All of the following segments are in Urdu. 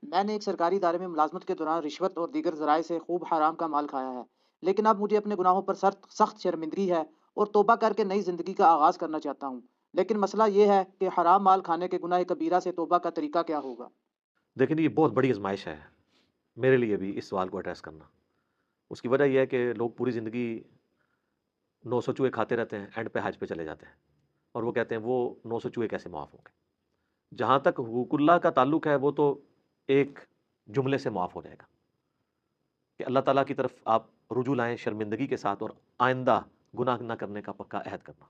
میں نے ایک سرکاری ادارے میں ملازمت کے دوران رشوت اور دیگر ذرائع سے خوب حرام کا مال کھایا ہے، لیکن اب مجھے اپنے گناہوں پر سخت شرمندگی ہے اور توبہ کر کے نئی زندگی کا آغاز کرنا چاہتا ہوں۔ لیکن مسئلہ یہ ہے کہ حرام مال کھانے کے گناہ کبیرہ سے توبہ کا طریقہ کیا ہوگا؟ دیکھیں یہ بہت بڑی آزمائش ہے میرے لیے بھی اس سوال کو ایڈریس کرنا۔ اس کی وجہ یہ ہے کہ لوگ پوری زندگی 900 چوہے کھاتے رہتے ہیں، اینڈ پہ حج پہ چلے جاتے ہیں اور وہ کہتے ہیں وہ 900 چوہے کیسے معاف ہوں گے۔ جہاں تک حقوق اللہ کا تعلق ہے وہ تو ایک جملے سے معاف ہو جائے گا کہ اللہ تعالیٰ کی طرف آپ رجوع لائیں شرمندگی کے ساتھ اور آئندہ گناہ نہ کرنے کا پکا عہد کرنا۔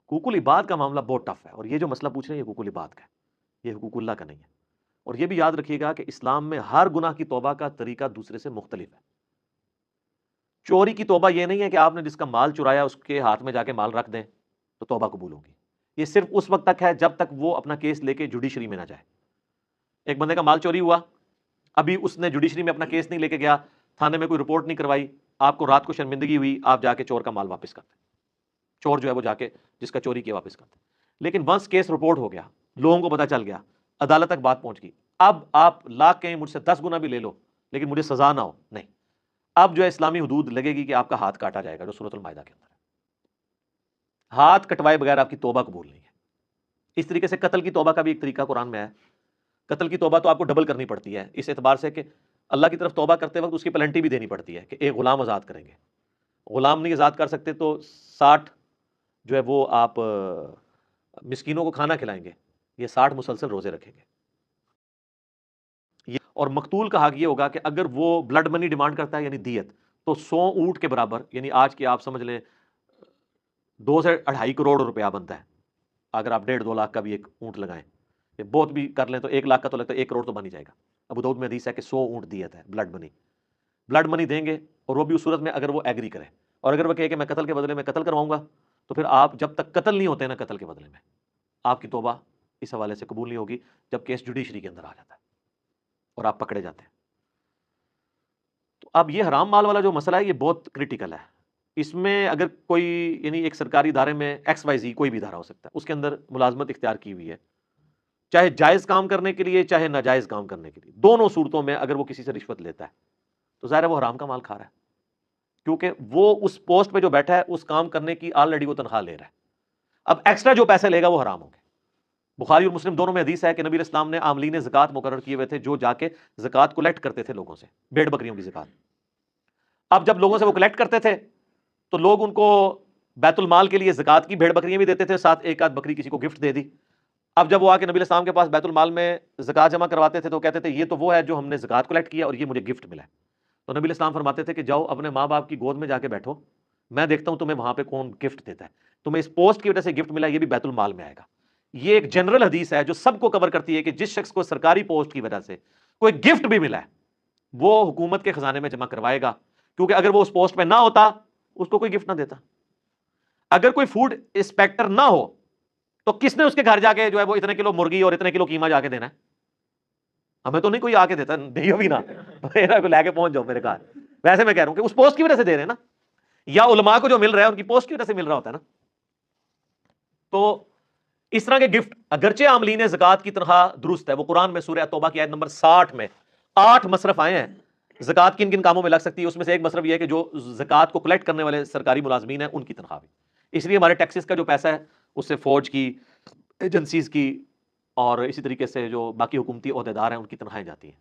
حقوق العباد کا معاملہ بہت ٹف ہے، اور یہ جو مسئلہ پوچھ رہے ہیں یہ حقوق العباد کا ہے، یہ حقوق اللہ کا نہیں ہے۔ اور یہ بھی یاد رکھیے گا کہ اسلام میں ہر گناہ کی توبہ کا طریقہ دوسرے سے مختلف ہے۔ چوری کی توبہ یہ نہیں ہے کہ آپ نے جس کا مال چرایا اس کے ہاتھ میں جا کے مال رکھ دیں تو توبہ قبول ہوگی۔ یہ صرف اس وقت تک ہے جب تک وہ اپنا کیس لے کے جوڈیشری میں نہ جائے۔ ایک بندے کا مال چوری ہوا، ابھی اس نے جوڈیشری میں اپنا کیس نہیں لے کے گیا، تھانے میں کوئی رپورٹ نہیں کروائی، آپ کو رات کو شرمندگی ہوئی، آپ جا کے چور کا مال واپس کرتے، چور جو ہے وہ جا کے جس کا چوری کیا واپس کرتے۔ لیکن ونس کیس رپورٹ ہو گیا، لوگوں کو پتا چل گیا، عدالت تک بات پہنچ گئی، اب آپ لاکھ کہیں مجھ سے 10 گنا بھی لے لو لیکن مجھے سزا نہ ہو، نہیں، اب جو ہے اسلامی حدود لگے گی کہ آپ کا ہاتھ کاٹا جائے گا، جو سورۃ المائدہ کے اندر ہے۔ ہاتھ کٹوائے بغیر آپ کی توبہ قبول نہیں ہے۔ اس طریقے سے قتل کی توبہ کا بھی ایک طریقہ قرآن میں ہے۔ قتل کی توبہ تو آپ کو ڈبل کرنی پڑتی ہے، اس اعتبار سے کہ اللہ کی طرف توبہ کرتے وقت اس کی پلنٹی بھی دینی پڑتی ہے کہ ایک غلام آزاد کریں گے، غلام نہیں آزاد کر سکتے تو 60 جو ہے وہ آپ مسکینوں کو کھانا کھلائیں گے، یہ 60 مسلسل روزے رکھیں گے۔ اور مقتول کا حق یہ ہوگا کہ اگر وہ بلڈ منی ڈیمانڈ کرتا ہے یعنی دیت، تو 100 اونٹ کے برابر، یعنی آج کی آپ سمجھ لیں 2 سے 2.5 کروڑ روپیہ بنتا ہے اگر آپ 1.5-2 لاکھ کا بھی ایک اونٹ لگائیں، یہ بہت بھی کر لیں تو 1 لاکھ کا تو لگتا ہے 1 کروڑ تو بن ہی جائے گا۔ ابو داؤد میں حدیث ہے کہ 100 اونٹ دیت ہے بلڈ منی دیں گے، اور وہ بھی اس صورت میں اگر وہ ایگری کرے، اور اگر وہ کہے کہ میں قتل کے بدلے میں قتل کرواؤں گا، تو پھر آپ جب تک قتل نہیں ہوتے نا قتل کے بدلے میں، آپ کی توبہ اس حوالے سے قبول نہیں ہوگی جب کیس جوڈیشری کے اندر آ جاتا ہے اور آپ پکڑے جاتے ہیں۔ تو اب یہ حرام مال والا جو مسئلہ ہے یہ بہت کریٹیکل ہے۔ اس میں اگر کوئی یعنی ایک سرکاری ادارے میں ایکس وائی زی کوئی بھی ادارہ ہو سکتا ہے، اس کے اندر ملازمت اختیار کی ہوئی ہے، چاہے جائز کام کرنے کے لیے چاہے ناجائز کام کرنے کے لیے، دونوں صورتوں میں اگر وہ کسی سے رشوت لیتا ہے تو ظاہر ہے وہ حرام کا مال کھا رہا ہے، کیونکہ وہ اس پوسٹ پہ جو بیٹھا ہے اس کام کرنے کی آلریڈی وہ تنخواہ لے رہا ہے، اب ایکسٹرا جو پیسے لے گا وہ حرام ہوں گے۔ بخاری اور مسلم دونوں میں حدیث ہے کہ نبی علیہ السلام نے عاملین زکوٰۃ مقرر کیے ہوئے تھے جو جا کے زکوٰۃ کلیکٹ کرتے تھے لوگوں سے، بھیڑ بکریوں کی زکوٰۃ۔ اب جب لوگوں سے وہ کلیکٹ کرتے تھے تو لوگ ان کو بیت المال کے لیے زکوٰۃ کی بھیڑ بکریاں بھی دیتے تھے، ساتھ ایک آدھ بکری کسی کو گفٹ دے دی۔ اب جب وہ آ کے نبی علیہ السلام کے پاس بیت المال میں زکوٰۃ جمع کرواتے تھے تو کہتے تھے یہ تو وہ ہے جو ہم نے زکوٰۃ کلیکٹ کیا اور یہ مجھے گفٹ ملا ہے۔ تو نبی علیہ السلام فرماتے تھے کہ جاؤ اپنے ماں باپ کی گود میں جا کے بیٹھو، میں دیکھتا ہوں تمہیں وہاں پہ کون گفٹ دیتا ہے، تمہیں اس پوسٹ کی وجہ سے گفٹ ملا، یہ بھی بیت المال میں آئے گا۔ یہ ایک جنرل حدیث ہے جو سب کو کور کرتی ہے کہ جس شخص کو سرکاری پوسٹ کی وجہ سے کوئی گفٹ بھی ملا ہے وہ حکومت کے خزانے میں جمع کروائے گا، کیونکہ اگر وہ اس پوسٹ پہ نہ ہوتا اس کو کوئی گفٹ نہ دیتا۔ اگر کوئی فوڈ انسپیکٹر نہ ہو تو کس نے اس کے گھر جا کے جو ہے وہ اتنے کلو مرغی اور اتنے کلو قیمہ جا کے دینا ہے؟ ہمیں تو نہیں کوئی آ کے دیتا، نہیں بھی نہ میرا کو لے کے پہنچ جاؤ میرے گھر۔ ویسے میں کہہ رہا ہوں کہ اس پوسٹ کی وجہ سے دے رہے ہیں نا، یا علماء کو جو مل رہا ہے ان کی پوسٹ کی وجہ سے مل رہا ہوتا ہے نا۔ تو اس طرح کے گفٹ اگرچہ عاملین زکوٰۃ کی تنخواہ درست ہے، وہ قرآن میں سورہ توبہ کی آیت نمبر 60 میں 8 مصرف آئے ہیں زکوٰۃ کن کن کاموں میں لگ سکتی ہے، اس میں سے ایک مصرف یہ ہے کہ جو زکوٰۃ کو کلیکٹ کرنے والے سرکاری ملازمین ہیں ان کی تنخواہ بھی، اس لیے ہمارے ٹیکسز کا جو پیسہ ہے اس سے فوج کی، ایجنسیز کی، اور اسی طریقے سے جو باقی حکومتی عہدیدار ہیں ان کی تنخواہیں جاتی ہیں۔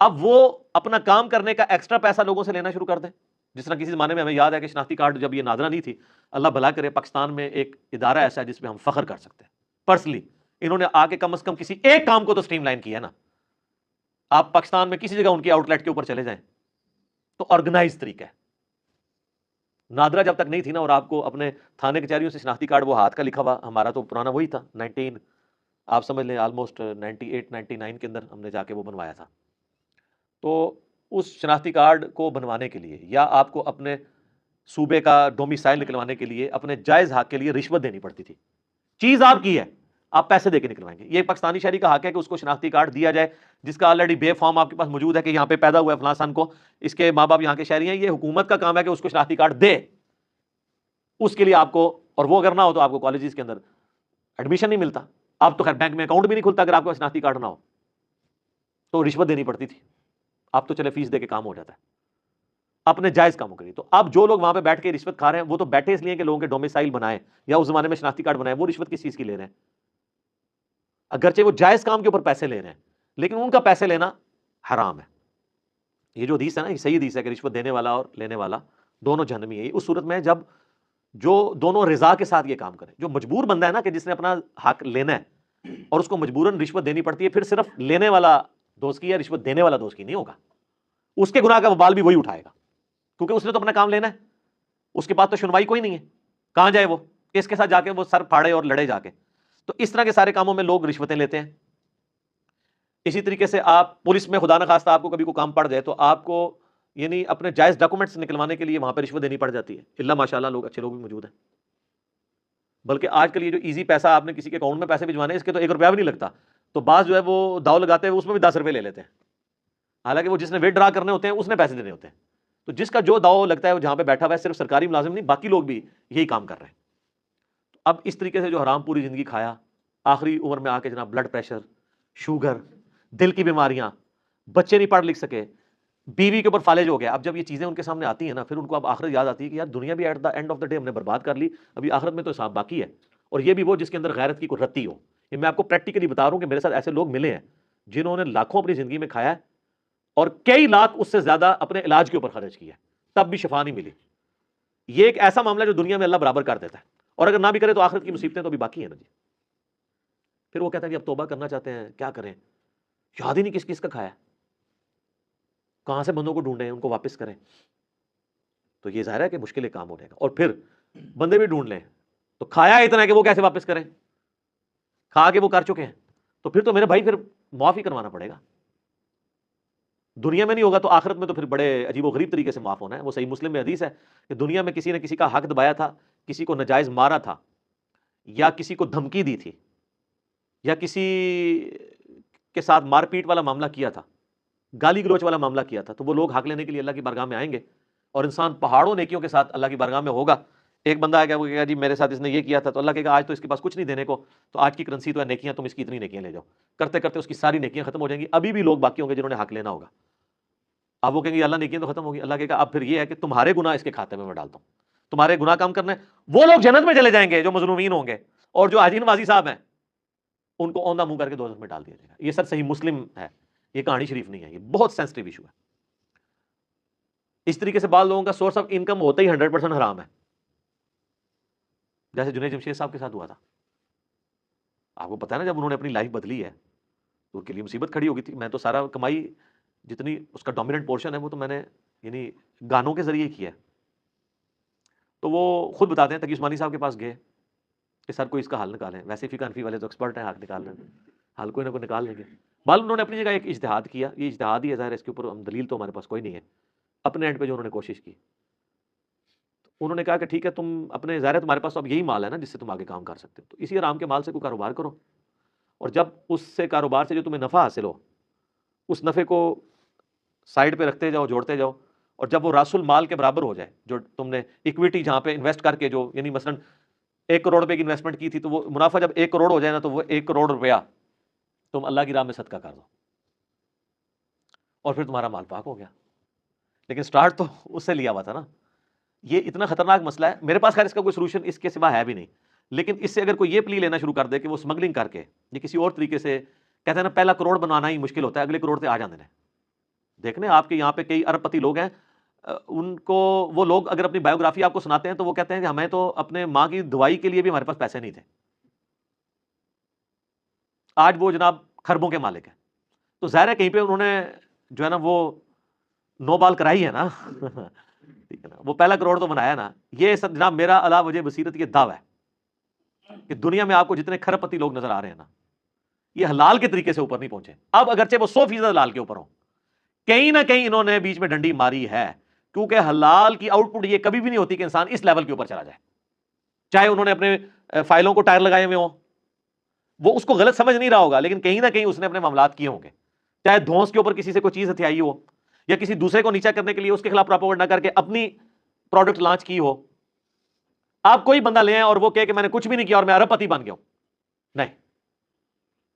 اب وہ اپنا کام کرنے کا ایکسٹرا پیسہ لوگوں سے لینا شروع کر دیں، جس طرح کسی زمانے میں ہمیں یاد ہے کہ شناختی کارڈ جب یہ نادرہ نہیں تھی، اللہ بھلا کرے پاکستان میں ایک ادارہ ایسا ہے جس پہ ہم فخر کر سکتے ہیں پرسنلی، انہوں نے آ کے کم از کم کسی ایک کام کو تو سٹریم لائن کیا ہے نا۔ آپ پاکستان میں کسی جگہ ان کی آؤٹ لیٹ کے اوپر چلے جائیں تو آرگنائز طریقہ ہے۔ نادرہ جب تک نہیں تھی نا، اور آپ کو اپنے تھانے کچہریوں سے شناختی کارڈ وہ ہاتھ کا لکھا ہوا، ہمارا تو پرانا وہی تھا 19 آپ سمجھ لیں آلموسٹ 98-99 کے اندر ہم نے جا کے وہ بنوایا تھا۔ تو اس شناختی کارڈ کو بنوانے کے لیے یا آپ کو اپنے صوبے کا ڈومیسائل نکلوانے کے لیے اپنے جائز حق کے لیے رشوت دینی پڑتی تھی، چیز آپ کی ہے آپ پیسے دے کے نکلوائیں گے۔ یہ پاکستانی شہری کا حق ہے کہ اس کو شناختی کارڈ دیا جائے جس کا آلریڈی بے فارم آپ کے پاس موجود ہے کہ یہاں پہ پیدا ہوا ہے فلاں سن کو، اس کے ماں باپ یہاں کے شہری ہیں، یہ حکومت کا کام ہے کہ اس کو شناختی کارڈ دے۔ اس کے لیے آپ کو، اور وہ اگر نہ ہو تو آپ کو کالجز کے اندر ایڈمیشن نہیں ملتا، آپ تو خیر بینک میں اکاؤنٹ بھی نہیں کھلتا اگر آپ کے پاس شناختی کارڈ نہ ہو۔ تو رشوت دینی پڑتی تھی. اب تو چلے فیس دے کے کام ہو جاتا ہے. اپنے جائز کاموں کے لیے. تو اب جو لوگ وہاں پہ بیٹھ کے رشوت کھا رہے ہیں وہ تو بیٹھے اس لیے کہ لوگوں کے ڈومیسائل بنائے یا اس زمانے میں شناختی کارڈ بنائے. وہ رشوت کس چیز کی لے رہے ہیں؟ اگرچہ وہ جائز کام کے اوپر پیسے لے رہے ہیں لیکن ان کا پیسے لینا حرام ہے. یہ جو حدیث ہے نا یہ صحیح حدیث ہے کہ رشوت دینے والا اور لینے والا دونوں جہنمی ہے. اس صورت میں جب جو دونوں رضا کے ساتھ یہ کام کریں. جو مجبور بندہ ہے نا کہ جس نے اپنا حق لینا ہے اور اس کو مجبوراً رشوت دینی پڑتی ہے, پھر صرف لینے والا دوست کی یا رشوت دینے والا دوست کی نہیں ہوگا, اس کے گناہ کا وبال بھی وہی اٹھائے گا کیونکہ اس نے تو اپنا کام لینا ہے. اس کے پاس تو سنوائی کوئی نہیں ہے, کہاں جائے وہ, کس کے ساتھ جا کے وہ سر پھاڑے اور لڑے جا کے. تو اس طرح کے سارے کاموں میں لوگ رشوتیں لیتے ہیں. اسی طریقے سے آپ پولیس میں خدا نخواستہ آپ کو کبھی کوئی کام پڑ جائے تو آپ کو یعنی اپنے جائز ڈاکومنٹس نکلوانے کے لیے وہاں پہ رشوت دینی پڑ جاتی ہے. اللہ ماشاءاللہ لوگ اچھے لوگ بھی موجود ہیں. بلکہ آج کل یہ جو ایزی پیسہ آپ نے کسی کے اکاؤنٹ میں پیسے بھجوانے اس کے تو 1 روپیہ بھی نہیں لگتا, تو بعض جو ہے وہ داؤ لگاتے ہیں اس میں بھی 10 روپے لے لیتے ہیں, حالانکہ وہ جس نے ویٹ ڈرا کرنے ہوتے ہیں اس نے پیسے دینے ہوتے ہیں. تو جس کا جو داؤ لگتا ہے وہ جہاں پہ بیٹھا ہوا ہے, صرف سرکاری ملازم نہیں باقی لوگ بھی یہی کام کر رہے ہیں. اب اس طریقے سے جو حرام پوری زندگی کھایا, آخری عمر میں آ کے جناب بلڈ پریشر, شوگر, دل کی بیماریاں, بچے نہیں پڑھ لکھ سکے, بیوی کے اوپر فالج ہو گیا. اب جب یہ چیزیں ان کے سامنے آتی ہیں نا پھر ان کو اب آخرت یاد آتی ہے کہ یار دنیا بھی at the end of the day ہم نے برباد کر لی, ابھی آخرت میں تو حساب باقی ہے. اور یہ بھی وہ جس کے اندر غیرت کی کوئی رتی ہو. یہ میں آپ کو پریکٹیکلی بتا رہا ہوں کہ میرے ساتھ ایسے لوگ ملے ہیں جنہوں نے لاکھوں اپنی زندگی میں کھایا ہے اور کئی لاکھ اس سے زیادہ اپنے علاج کے اوپر خرچ کیا ہے, تب بھی شفا نہیں ملی. یہ ایک ایسا معاملہ جو دنیا میں اللہ برابر کر دیتا ہے, اور اگر نہ بھی کرے تو آخرت کی مصیبتیں تو بھی باقی ہیں نا جی. پھر وہ کہتا ہے کہ اب توبہ کرنا چاہتے ہیں, کیا کریں, یاد ہی نہیں کس کس کا کھایا, کہاں سے بندوں کو ڈھونڈیں ان کو واپس کریں. تو یہ ظاہر ہے کہ مشکل کام ہو جائے گا. اور پھر بندے بھی ڈھونڈ لیں تو کھایا اتنا ہے کہ وہ کیسے واپس کریں, کھا کے وہ کر چکے ہیں. تو پھر تو میرے بھائی پھر معاف ہی کروانا پڑے گا. دنیا میں نہیں ہوگا تو آخرت میں تو پھر بڑے عجیب و غریب طریقے سے معاف ہونا ہے. وہ صحیح مسلم میں حدیث ہے کہ دنیا میں کسی نے کسی کا حق دبایا تھا, کسی کو ناجائز مارا تھا, یا کسی کو دھمکی دی تھی, یا کسی کے ساتھ مار پیٹ والا معاملہ کیا تھا, گالی گلوچ والا معاملہ کیا تھا, تو وہ لوگ حق لینے کے لیے اللہ کی بارگاہ میں آئیں گے اور انسان پہاڑوں نیکیوں کے ساتھ اللہ کی بارگاہ میں ہوگا. ایک بندہ آئے گا وہ کہے گا جی میرے ساتھ اس نے یہ کیا تھا, تو اللہ کہے گا آج تو اس کے پاس کچھ نہیں دینے کو, تو آج کی کرنسی تو ہے نیکیاں, تم اس کی اتنی نیکیاں لے جاؤ. کرتے کرتے اس کی ساری نیکیاں ختم ہو جائیں گی. ابھی بھی لوگ باقی ہوں گے جنہوں نے حق لینا ہوگا. اب وہ کہیں گے اللہ نیکیاں تو ختم ہوگی. اللہ کہے گا اب پھر یہ ہے کہ تمہارے گناہ اس کے کھاتے میں ڈالتا ہوں, تمہارے گناہ کام کرنا ہے. وہ لوگ جنت میں چلے جائیں گے جو مظلومین ہوں گے, اور جو عاجین نوازی صاحب ہیں ان کو اوندھا منہ کر کے دوزخ میں ڈال دیا جائے گا. یہ سر صحیح مسلم ہے, یہ کہانی شریف نہیں ہے, یہ بہت سینسٹیو ایشو ہے. اس طریقے سے بعض لوگوں کا سورس آف انکم ہوتا ہی 100% حرام ہے, جیسے جنید جمشید صاحب کے ساتھ ہوا تھا. آپ کو پتا ہے نا جب انہوں نے اپنی لائف بدلی ہے تو ان کے لیے مصیبت کھڑی ہو گئی تھی. میں تو سارا کمائی جتنی اس کا ڈومیننٹ پورشن ہے وہ تو میں نے یعنی گانوں کے ذریعے کیا ہے. تو وہ خود بتاتے ہیں, تقی عثمانی صاحب کے پاس گئے کہ سر کوئی اس کا حل نکالیں. ویسے فقہ حنفی والے تو ایکسپرٹ ہیں حل نکالنے میں, حل کوئی نہ کوئی نکال لیں گے. معلوم انہوں نے اپنی جگہ ایک اجتہاد کیا, یہ اجتہاد ہی ہے ظاہر, اس کے اوپر ہم دلیل تو ہمارے پاس کوئی نہیں ہے. اپنے اینڈ پہ جو انہوں نے کوشش کی, انہوں نے کہا کہ ٹھیک ہے تم اپنے ظاہر ہے تمہارے پاس تو اب یہی مال ہے نا جس سے تم آگے کام کر سکتے ہو, تو اسی آرام کے مال سے کوئی کاروبار کرو, اور جب اس سے کاروبار سے جو تمہیں نفع حاصل ہو اس نفع کو سائڈ پہ رکھتے جاؤ, جوڑتے جاؤ, اور جب وہ راس المال کے برابر ہو جائے, جو تم نے اکویٹی جہاں پہ انویسٹ کر کے جو یعنی مثلا 1 کروڑ روپے کی انویسٹمنٹ کی تھی, تو وہ منافع جب 1 کروڑ ہو جائے نا تو وہ 1 کروڑ روپیہ تم اللہ کی راہ میں صدقہ کر دو, اور پھر تمہارا مال پاک ہو گیا. لیکن سٹارٹ تو اس سے لیا ہوا تھا نا. یہ اتنا خطرناک مسئلہ ہے, میرے پاس خیر اس کا کوئی سولوشن اس کے سوا ہے بھی نہیں, لیکن اس سے اگر کوئی یہ پلی لینا شروع کر دے کہ وہ اسمگلنگ کر کے یا کسی اور طریقے سے, کہتے ہیں نا پہلا کروڑ بنانا ہی مشکل ہوتا ہے, اگلے کروڑ سے آ جانے. دیکھنے آپ کے یہاں پہ کئی ارب پتی لوگ ہیں, ان کو وہ لوگ اگر اپنی بایوگرافی آپ کو سناتے ہیں تو وہ کہتے ہیں کہ ہمیں تو اپنے ماں کی دوائی کے لیے بھی ہمارے پاس پیسے نہیں تھے. آج وہ جناب خربوں کے مالک ہیں. تو ظاہر ہے کہیں پہ انہوں نے جو ہے نا وہ نو بال کرائی ہے نا ٹھیک ہے نا, وہ پہلا کروڑ تو بنایا نا. یہ سب جناب میرا علا وجہ بصیرت یہ دعویٰ ہے کہ دنیا میں آپ کو جتنے کھرب پتی لوگ نظر آ رہے ہیں نا, یہ حلال کے طریقے سے اوپر نہیں پہنچے. اب اگرچہ وہ 100% حلال کے اوپر ہوں, کہیں نہ کہیں انہوں نے بیچ میں ڈنڈی ماری ہے, کیونکہ حلال کی آؤٹ پٹ یہ کبھی بھی نہیں ہوتی کہ انسان اس لیول کے اوپر چلا جائے. چاہے انہوں نے اپنے فائلوں کو ٹائر لگائے ہوئے ہوں, وہ اس کو غلط سمجھ نہیں رہا ہوگا, لیکن کہیں نہ کہیں اس نے اپنے معاملات کیے ہوں گے. چاہے دھونس کے اوپر کسی سے کوئی چیز ہتھیائی ہو, یا کسی دوسرے کو نیچا کرنے کے لیے اس کے خلاف پروپیگنڈا کر کے اپنی پروڈکٹ لانچ کی ہو. آپ کوئی بندہ لے ہیں اور وہ کہے کہ میں نے کچھ بھی نہیں کیا اور میں ارب پتی بن گیا ہوں, نہیں,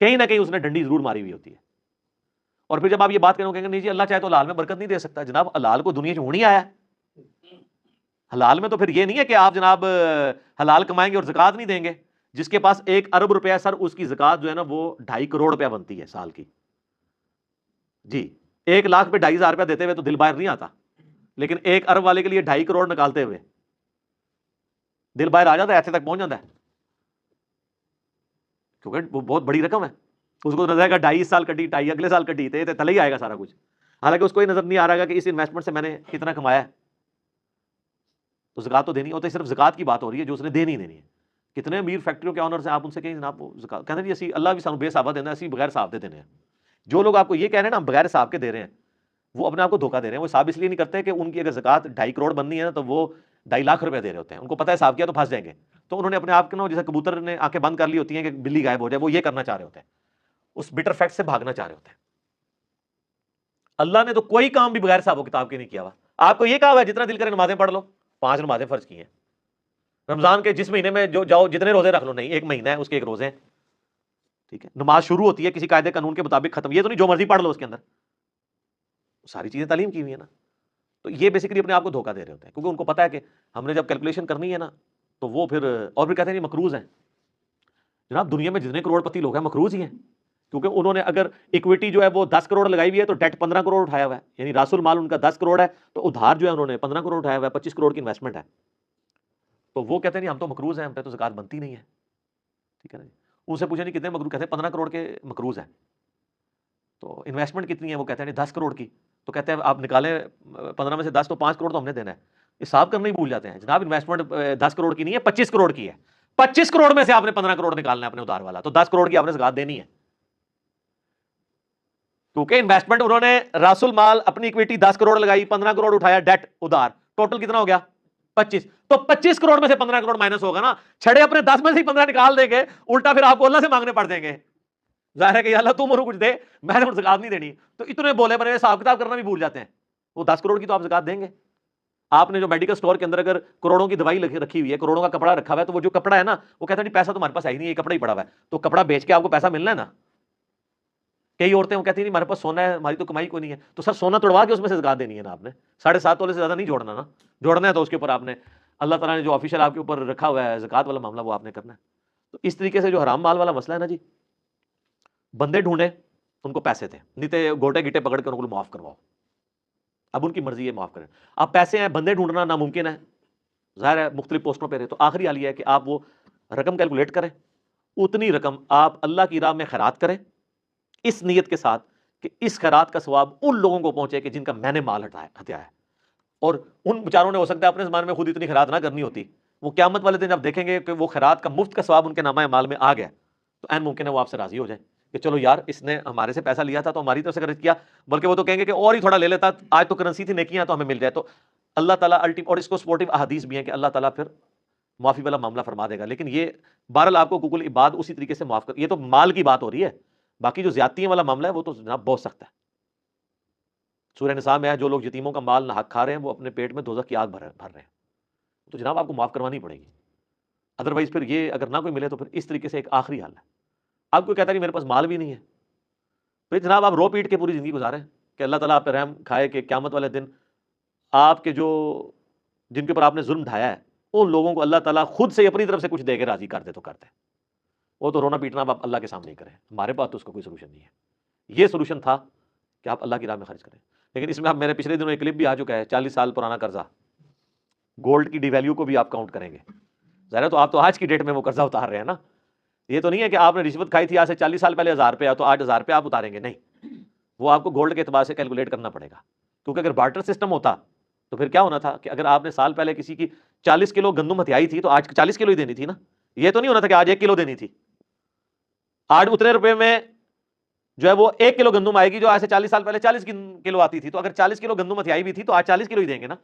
کہیں نہ کہیں اس نے ڈنڈی ضرور ماری ہوئی ہوتی ہے. اور پھر جب آپ یہ بات کریں گے نہیں جی اللہ چاہے تو حلال میں برکت نہیں دے سکتا. جناب حلال کو دنیا چھوڑ ہی آیا ہے. حلال میں تو پھر یہ نہیں ہے کہ آپ جناب حلال کمائیں گے اور زکوٰۃ نہیں دیں گے. جس کے پاس 1 ارب روپیہ سر اس کی زکوٰۃ جو ہے نا وہ 2.5 کروڑ روپیہ بنتی ہے سال کی. جی 1 لاکھ پہ 2.5 ہزار روپیہ دیتے ہوئے تو دل باہر نہیں آتا, لیکن 1 ارب والے کے لیے 2.5 کروڑ نکالتے ہوئے دل باہر آ جاتا ہے, ایسے تک پہنچ جاتا ہے, کیونکہ وہ بہت بڑی رقم ہے. اس کو نظر آئے گا 2.5 سال کٹی, 2.5 اگلے سال کٹی, تو تلے ہی آئے گا سارا کچھ. حالانکہ اس کو یہ نظر نہیں آ رہا کہ اس انویسٹمنٹ سے میں نے کتنا کمایا ہے. تو زکوٰۃ تو دینی ہوتی ہے, صرف زکوٰۃ کی بات ہو رہی ہے جو اس نے دینی دینی ہے. کتنے امیر فیکٹریوں کے آنرز ہیں, آپ ان سے کہیں جناب وہ زکوٰۃ کہتے ہیں جی اسی اللہ بھی سانو بے حسابہ دینا ہے, اسی بغیر حساب دے دینے ہیں. جو لوگ آپ کو یہ کہہ رہے ہیں نا ہم بغیر حساب کے دے رہے ہیں, وہ اپنے آپ کو دھوکہ دے رہے ہیں. وہ حساب اس لیے نہیں کرتے کہ ان کی اگر زکوٰۃ 2.5 کروڑ بننی ہے نا تو وہ 2.5 لاکھ روپے دے رہے ہوتے ہیں. ان کو پتہ ہے حساب کیا تو پھنس جائیں گے, تو انہوں نے اپنے آپ کے نا جیسے کبوتر نے آنکھیں بند کر لی ہوتی ہیں کہ بلی غائب ہو جائے, وہ یہ کرنا چاہ رہے ہوتے ہیں, اس بٹر فیکٹ سے بھاگنا چاہ رہے ہوتے ہیں. اللہ نے تو کوئی کام بھی بغیر حساب و کتاب کے نہیں کیا ہوا. آپ کو یہ کہا ہوا ہے جتنا دل کرے نمازیں پڑھ لو, 5 نمازیں فرض کی ہیں. رمضان کے جس مہینے میں جو جاؤ جتنے روزے رکھ لو, نہیں 1 مہینہ ہے اس کے 1 روزے ہیں, ٹھیک ہے. نماز شروع ہوتی ہے کسی قاعدے قانون کے مطابق, ختم یہ تو نہیں جو مرضی پڑھ لو اس کے اندر, ساری چیزیں تعلیم کی ہوئی ہیں نا. تو یہ بیسیکلی اپنے آپ کو دھوکہ دے رہے ہوتے ہیں, کیونکہ ان کو پتا ہے کہ ہم نے جب کیلکولیشن کرنی ہے نا تو وہ پھر اور بھی کہتے ہیں یہ مقروض ہیں. جناب دنیا میں جتنے کروڑ پتی لوگ ہیں مقروض ہی ہیں, کیونکہ انہوں نے اگر اکویٹی جو ہے وہ 10 کروڑ لگائی ہوئی ہے تو ڈیٹ 15 کروڑ اٹھایا ہوا ہے, یعنی راس المال ان کا 10 کروڑ ہے تو ادھار جو ہے انہوں نے 15 کروڑ اٹھایا ہوا ہے, 25 کروڑ کی انویسٹمنٹ ہے. تو وہ کہتے ہیں نہیں ہم تو مقروض ہیں, ہم پہ تو زکوٰۃ بنتی نہیں ہے, ٹھیک ہے نا. ان سے پوچھا نہیں کتنے مقروض, کہتے ہیں 15 کروڑ کے مقروض ہیں. تو انویسٹمنٹ کتنی ہے, وہ کہتے ہیں 10 کروڑ کی. تو کہتے ہیں آپ نکالیں 15 میں سے 10 تو 5 کروڑ تو ہم نے دینا ہے. حساب کرنا ہی بھول جاتے ہیں. جناب انویسٹمنٹ 10 کروڑ کی نہیں ہے, 25 کروڑ کی ہے. 25 کروڑ میں سے آپ نے 15 کروڑ نکالنا ہے اپنے ادھار والا, تو 10 کروڑ کی آپ نے زکوٰۃ دینی ہے. کیونکہ انویسٹمنٹ انہوں نے راس المال اپنی اکویٹی 10 کروڑ لگائی, 15 کروڑ اٹھایا ڈیٹ ادھار, ٹوٹل کتنا ہو گیا 25. تو 25 کروڑ میں سے 15 کروڑ مائنس ہوگا نا, چھڑے اپنے 10 میں سے 15 نکال دیں گے, الٹا پھر آپ کو اللہ سے مانگنے پڑ دیں گے. ظاہر ہے کہ یا اللہ تم اور کچھ دے, میں نے زکوٰۃ نہیں دینی. تو اتنے بولے بنے حساب کتاب کرنا بھی بھول جاتے ہیں. وہ 10 کروڑ کی تو آپ زکوٰۃ دیں گے. آپ نے جو میڈیکل اسٹور کے اندر اگر کروڑوں کی دوائی رکھی ہوئی ہے, کروڑوں کا کپڑا رکھا ہوا ہے, تو وہ جو کپڑا ہے نا وہ کہتا ہے پیسہ تمہارے پاس ہے ہی نہیں, یہ کپڑا ہی پڑا ہوا ہے, تو کپڑا بیچ کے آپ کو پیسہ ملنا ہے نا. کئی عورتیں وہ کہتی ہیں نہیں ہمارے پاس سونا ہے, ہماری تو کمائی کوئی نہیں ہے. تو سر سونا توڑوا کے اس میں سے زکوٰۃ دینی ہے نا آپ نے, 7.5 تولے سے زیادہ نہیں جوڑنا نا. جوڑنا ہے تو اس کے اوپر آپ نے اللہ تعالیٰ نے جو آفیشیل آپ کے اوپر رکھا ہوا ہے زکوٰۃ والا معاملہ وہ آپ نے کرنا ہے. تو اس طریقے سے جو حرام مال والا مسئلہ ہے نا جی, بندے ڈھونڈے ان کو پیسے تھے, نہیں تو گوٹے گیٹے پکڑ کے ان کو معاف کرواؤ. اب ان کی مرضی ہے معاف کریں. اب پیسے ہیں, بندے ڈھونڈنا ناممکن ہے, ظاہر ہے مختلف پوسٹوں پہ رہے. تو آخری حال یہ ہے کہ آپ وہ رقم کیلکولیٹ کریں, اتنی رقم آپ اللہ کی راہ میں خیرات کریں, اس نیت کے ساتھ کہ اس خیرات کا ثواب ان لوگوں کو پہنچے کہ جن کا میں نے مال ہتھیا ہے. اور ان بیچاروں نے ہو سکتا ہے اپنے زمانے میں خود اتنی خیرات نہ کرنی ہوتی, وہ قیامت والے دن جب دیکھیں گے کہ وہ خیرات کا مفت کا ثواب ان کے نامہ مال میں آ گیا, تو عین ممکن ہے وہ آپ سے راضی ہو جائیں کہ چلو یار اس نے ہمارے سے پیسہ لیا تھا تو ہماری طرف سے خرچ کیا, بلکہ وہ تو کہیں گے کہ اور ہی تھوڑا لے لیتا, آج تو کرنسی تھی نیکیاں تو ہمیں مل جائے. تو اللہ تعالیٰ اور اس کو سپورٹیو احادیث بھی ہیں کہ اللہ تعالیٰ پھر معافی والا معاملہ فرما دے گا. لیکن یہ بہرحال آپ کو کل عباد اسی طریقے سے معاف کر, یہ تو مال کی بات ہو رہی ہے, باقی جو زیادتیوں والا معاملہ ہے وہ تو جناب بہت سخت ہے. سورہ نساء میں ہے جو لوگ یتیموں کا مال ناحق کھا رہے ہیں وہ اپنے پیٹ میں دوزخ کی آگ بھر رہے ہیں. تو جناب آپ کو معاف کروانی پڑے گی, ادروائز پھر یہ اگر نہ کوئی ملے تو پھر اس طریقے سے ایک آخری حل ہے. آپ کوئی کہتا نہیں میرے پاس مال بھی نہیں ہے, پھر جناب آپ رو پیٹ کے پوری زندگی گزاریں کہ اللہ تعالیٰ آپ پہ رحم کھائے کہ قیامت والے دن آپ کے جن کے اوپر آپ نے ظلم ڈھایا ہے ان لوگوں کو اللہ تعالیٰ خود سے اپنی طرف سے کچھ دے کے راضی کر دے تو کرتے. وہ تو رونا پیٹنا آپ اللہ کے سامنے ہی کریں, ہمارے پاس تو اس کا کوئی سولوشن نہیں ہے. یہ سولوشن تھا کہ آپ اللہ کی راہ میں خرچ کریں. لیکن اس میں آپ میرے پچھلے دنوں ایک کلپ بھی آ چکا ہے, 40 سال پرانا قرضہ, گولڈ کی ڈی ویلیو کو بھی آپ کاؤنٹ کریں گے. ظاہر تو آپ تو آج کی ڈیٹ میں وہ قرضہ اتار رہے ہیں نا, یہ تو نہیں ہے کہ آپ نے رشوت کھائی تھی آج سے 40 سال پہلے 1000 روپیہ تو آج 1000 روپیہ آپ اتاریں گے, نہیں, وہ آپ کو گولڈ کے اعتبار سے کیلکولیٹ کرنا پڑے گا. کیونکہ اگر بارٹر سسٹم ہوتا تو پھر کیا ہونا تھا کہ اگر آپ نے سال پہلے کسی کی 40 کلو گندم ہتھیائی تھی تو آج 40 کلو ہی دینی تھی نا. یہ تو نہیں ہونا تھا کہ آج 1 کلو دینی تھی, آج اتنے روپے میں جو ہے وہ 1 کلو گندم آئے گی جو آج سے 40 سال پہلے 40 کلو آتی تھی. تو اگر 40 کلو گندم ہتھیائی بھی تھی تو آج 40 کلو ہی دیں گے نا,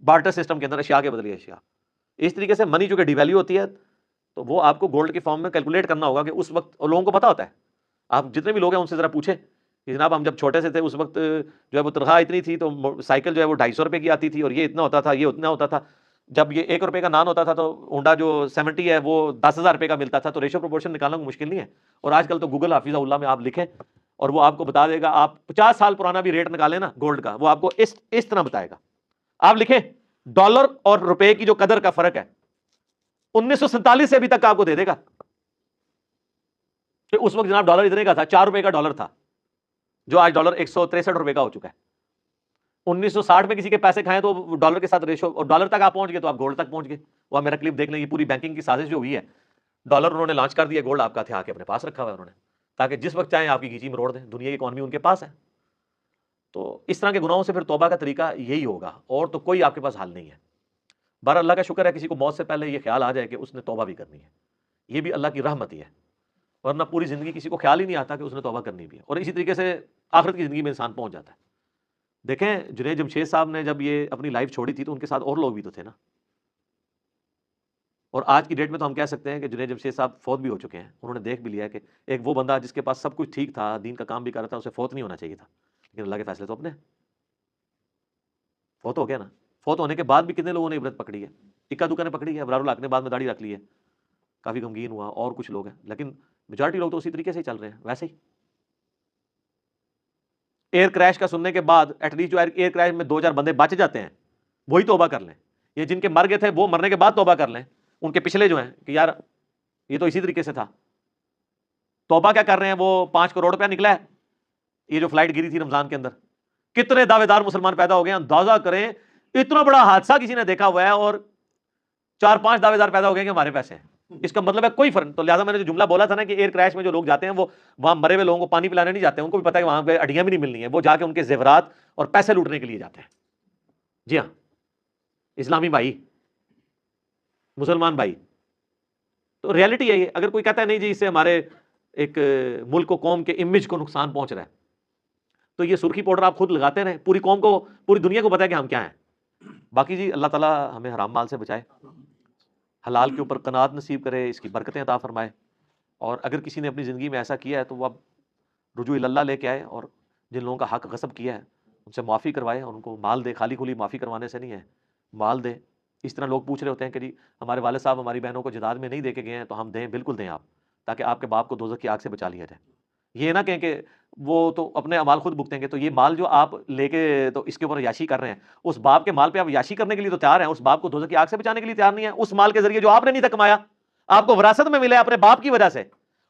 بارٹر سسٹم کے اندر اشیاء کے بدلے اشیاء. اس طریقے سے منی چونکہ ڈی ویلیو ہوتی ہے تو وہ آپ کو گولڈ کے فارم میں کیلکولیٹ کرنا ہوگا کہ اس وقت, اور لوگوں کو پتا ہوتا ہے, آپ جتنے بھی لوگ ہیں ان سے ذرا پوچھیں کہ جناب ہم جب چھوٹے سے تھے اس وقت جو ہے وہ تنخواہ اتنی تھی تو سائیکل جو ہے وہ 250 روپے کی آتی تھی اور یہ اتنا ہوتا تھا, یہ اتنا ہوتا تھا. جب یہ 1 روپے کا نان ہوتا تھا تو ہونڈا جو 70 ہے وہ 10,000 روپے کا ملتا تھا. تو ریشو پروپورشن نکالنا کوئی مشکل نہیں ہے. اور آج کل تو گوگل حافظہ اللہ میں آپ لکھیں, اور وہ آپ کو بتا دے گا، آپ 50 سال پرانا بھی ریٹ نکالیں نا گولڈ کا، وہ آپ کو اس طرح بتائے گا. آپ لکھیں ڈالر اور روپے کی جو قدر کا فرق ہے 1947 سے ابھی تک آپ کو دے دے گا کہ اس وقت جناب ڈالر اتنے کا تھا، 4 روپے کا ڈالر تھا، جو آج ڈالر 163 روپے کا ہو چکا ہے. 1960 میں کسی کے پیسے کھائیں تو ڈالر کے ساتھ ریشو، اور ڈالر تک آپ پہنچ گئے تو آپ گولڈ تک پہنچ گئے. وہ میرا کلپ دیکھ لیں، یہ پوری بینکنگ کی سازش جو ہوئی ہے، ڈالر انہوں نے لانچ کر دیا، گولڈ آپ کا ہتھیار کے اپنے پاس رکھا ہوا ہے انہوں نے، تاکہ جس وقت چاہیں آپ کی گھیچی مروڑ دیں. دنیا کی اکانومی ان کے پاس ہے. تو اس طرح کے گناہوں سے پھر توبہ کا طریقہ یہی ہوگا، اور تو کوئی آپ کے پاس حل نہیں ہے. بہر اللہ کا شکر ہے کسی کو موت سے پہلے یہ خیال آ جائے کہ اس نے توبہ بھی کرنی ہے، یہ بھی اللہ کی رحمت ہی ہے، ورنہ پوری زندگی کسی کو خیال ہی نہیں آتا کہ اس نے توبہ کرنی بھی ہے. اور اسی طریقے سے آخرت کی زندگی میں انسان پہنچ جاتا ہے. دیکھیں جنید جمشید صاحب نے جب یہ اپنی لائف چھوڑی تھی تو ان کے ساتھ اور لوگ بھی تو تھے نا. اور آج کی ڈیٹ میں تو ہم کہہ سکتے ہیں کہ جنید جمشید صاحب فوت بھی ہو چکے ہیں. انہوں نے دیکھ بھی لیا کہ ایک وہ بندہ جس کے پاس سب کچھ ٹھیک تھا، دین کا کام بھی کر رہا تھا، اسے فوت نہیں ہونا چاہیے تھا، لیکن اللہ کے فیصلے تو اپنے. فوت ہو گیا نا. فوت ہونے کے بعد بھی کتنے لوگوں نے عبرت پکڑی ہے، اکا دکا نے پکڑی ہے. ابرار الحق نے بعد میں داڑھی رکھ لی ہے، کافی غمگین ہوا، اور کچھ لوگ ہیں، لیکن میجارٹی لوگ تو اسی طریقے سے ہی چل رہے ہیں ویسے ہی. ایئر کریش کا سننے کے بعد ایٹ لیسٹ جو ایئر کریش میں 2-4 بندے بچ جاتے ہیں وہی توبہ کر لیں. یہ جن کے مر گئے تھے وہ مرنے کے بعد توبہ کر لیں، ان کے پچھلے جو ہیں کہ یار یہ تو اسی طریقے سے تھا. توبہ کیا کر رہے ہیں؟ وہ 5 کروڑ روپیہ نکلا ہے، یہ جو فلائٹ گری تھی رمضان کے اندر، کتنے دعوے دار مسلمان پیدا ہو گئے ہیں. اندازہ کریں اتنا بڑا حادثہ کسی نے دیکھا ہوا ہے اور 4-5 دعوے دار پیدا ہو گئے کہ ہمارے پیسے ہیں. اس کا مطلب ہے کوئی فرق. تو لہٰذا میں نے جو جملہ بولا تھا نا کہ ایئر کریش میں جو لوگ جاتے ہیں وہ وہاں مرے ہوئے لوگوں کو پانی پلانے نہیں جاتے ہیں، ان کو بھی پتا ہے کہ وہاں پہ ہڈیاں بھی نہیں ملنی ہیں، وہ جا کے ان کے زیورات اور پیسے لوٹنے کے لیے جاتے ہیں. جی ہاں اسلامی بھائی، مسلمان بھائی، تو ریالٹی ہے یہ. اگر کوئی کہتا ہے نہیں جی اس سے ہمارے ایک ملک و قوم کے امیج کو نقصان پہنچ رہا ہے، تو یہ سرخی پاؤڈر آپ خود لگاتے رہیں، پوری قوم کو، پوری دنیا کو پتا ہے کہ ہم کیا ہیں. باقی جی اللہ تعالیٰ ہمیں حرام مال سے بچائے، حلال کے اوپر قناعت نصیب کرے، اس کی برکتیں عطا فرمائے. اور اگر کسی نے اپنی زندگی میں ایسا کیا ہے تو وہ اب رجوع اللہ لے کے آئے، اور جن لوگوں کا حق غصب کیا ہے ان سے معافی کروائے، اور ان کو مال دے. خالی کھلی معافی کروانے سے نہیں ہے، مال دے. اس طرح لوگ پوچھ رہے ہوتے ہیں کہ جی ہمارے والد صاحب ہماری بہنوں کو جداد میں نہیں دے کے گئے ہیں تو ہم دیں. بالکل دیں آپ، تاکہ آپ کے باپ کو دوزخ کی آگ سے بچا لیا جائے. یہ نہ کہیں کہ وہ تو اپنے اعمال خود بھگتیں گے. تو یہ مال جو آپ لے کے تو اس کے اوپر عیاشی کر رہے ہیں، اس باپ کے مال پہ آپ عیاشی کرنے کے لیے تو تیار ہیں، اس باپ کو دوزخ کی آگ سے بچانے کے لیے تیار نہیں ہے. اس مال کے ذریعے جو آپ نے نہیں تھا کمایا، آپ کو وراثت میں ملے اپنے باپ کی وجہ سے،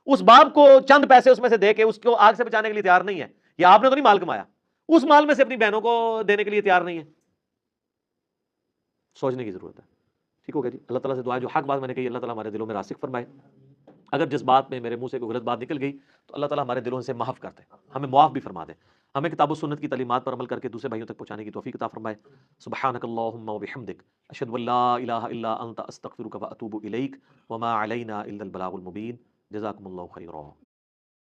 اس باپ کو چند پیسے اس میں سے دے کے اس کو آگ سے بچانے کے لیے تیار نہیں ہے. یا آپ نے تو نہیں مال کمایا، اس مال میں سے اپنی بہنوں کو دینے کے لیے تیار نہیں ہے. سوچنے کی ضرورت ہے. ٹھیک ہو گیا جی. اللہ تعالیٰ سے دعا ہے جو حق بات میں نے کہی اللہ تعالیٰ ہمارے دلوں میں راسخ فرمائے. اگر جس بات میں میرے منہ سے کوئی غلط بات نکل گئی تو اللہ تعالیٰ ہمارے دلوں سے معاف کر دے، ہمیں معاف بھی فرما دے. ہمیں کتاب و سنت کی تعلیمات پر عمل کر کے دوسرے بھائیوں تک پہنچانے کی توفیق عطا فرمائے. سبحانک اللہم و بحمدک، اشہد ان لا الہ الا انت استغفرک و اتوب الیک، وما علینا الا البلاغ المبین. جزاکم اللہ خیرا.